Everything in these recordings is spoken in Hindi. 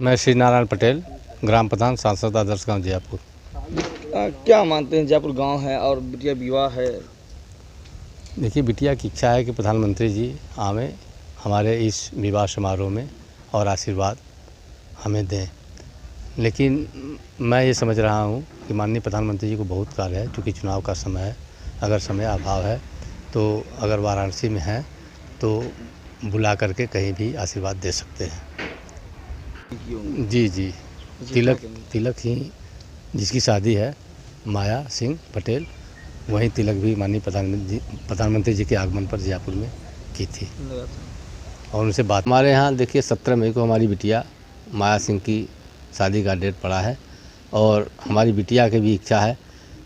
मैं श्री नारायण पटेल, ग्राम प्रधान, सांसद आदर्श गांव जयपुर। क्या मानते हैं, जयपुर गांव है और बिटिया विवाह है। देखिए, बिटिया की इच्छा है कि प्रधानमंत्री जी आवें हमारे इस विवाह समारोह में और आशीर्वाद हमें दें। लेकिन मैं ये समझ रहा हूँ कि माननीय प्रधानमंत्री जी को बहुत कार्य है, चूँकि चुनाव का समय है। अगर समय अभाव है तो अगर वाराणसी में है तो बुला करके कहीं भी आशीर्वाद दे सकते हैं। जी तिलक ही जिसकी शादी है माया सिंह पटेल, वहीं तिलक भी माननीय प्रधानमंत्री जी के आगमन पर जयपुर में की थी और उनसे बात। हमारे यहाँ देखिए 17 मई को हमारी बिटिया माया सिंह की शादी का डेट पड़ा है और हमारी बिटिया की भी इच्छा है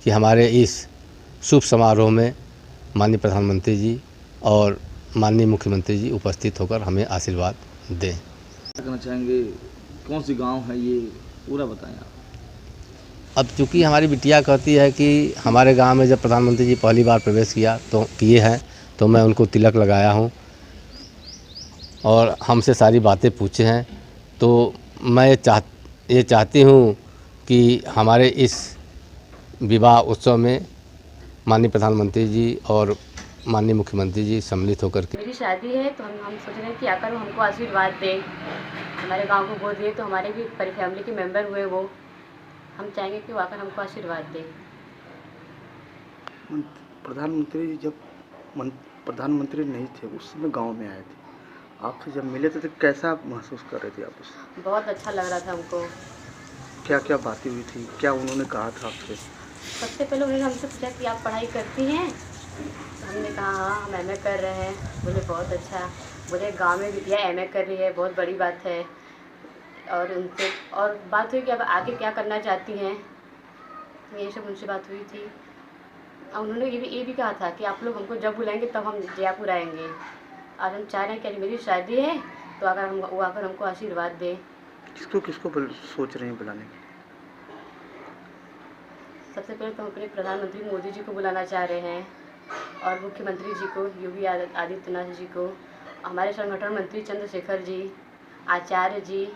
कि हमारे इस शुभ समारोह में माननीय प्रधानमंत्री जी और माननीय मुख्यमंत्री जी उपस्थित होकर हमें आशीर्वाद दें। करना चाहेंगे, कौन सी गांव है ये पूरा बताएं आप। अब चूँकि हमारी बिटिया कहती है कि हमारे गांव में जब प्रधानमंत्री जी पहली बार प्रवेश किए हैं तो मैं उनको तिलक लगाया हूं और हमसे सारी बातें पूछे हैं, तो मैं ये चाहती हूं कि हमारे इस विवाह उत्सव में माननीय प्रधानमंत्री जी और माननीय मुख्यमंत्री जी सम्मिलित होकर के। मेरी शादी है तो हम सोच रहे हैं कि आकर वो हमको आशीर्वाद दें, हमारे गांव को गोद दिए तो हमारे भी फैमिली के मेंबर हुए वो, हम चाहेंगे कि वो आकर हमको आशीर्वाद दें। प्रधानमंत्री जब प्रधानमंत्री नहीं थे उस समय गांव में आए थे, आपसे जब मिले थे तो कैसा महसूस कर रहे थे आप उससे? बहुत अच्छा लग रहा था हमको। क्या क्या बातें हुई थी, क्या उन्होंने कहा था आपसे? सबसे पहले उन्होंने हमसे पूछा कि आप पढ़ाई करती हैं, तो हमने कहा हाँ हम एमए कर रहे हैं। बोले बहुत अच्छा, बोले गांव में बिटिया एमए कर रही है, बहुत बड़ी बात है। और उनसे और बात हुई कि अब आगे क्या करना चाहती हैं, ये सब उनसे बात हुई थी। और उन्होंने ये भी कहा था कि आप लोग हमको जब बुलाएंगे तब हम जयपुर आएंगे और हम चाह रहे हैं कि मेरी शादी है तो अगर वो आकर हमको आशीर्वाद दें। किसको किसको सोच रहे हैं बुलाने की? सबसे पहले तो हम अपने प्रधानमंत्री मोदी जी को बुलाना चाह रहे हैं और मुख्यमंत्री जी को, योगी आदित्यनाथ जी को, हमारे संगठन मंत्री चंद्रशेखर जी, आचार्य जी,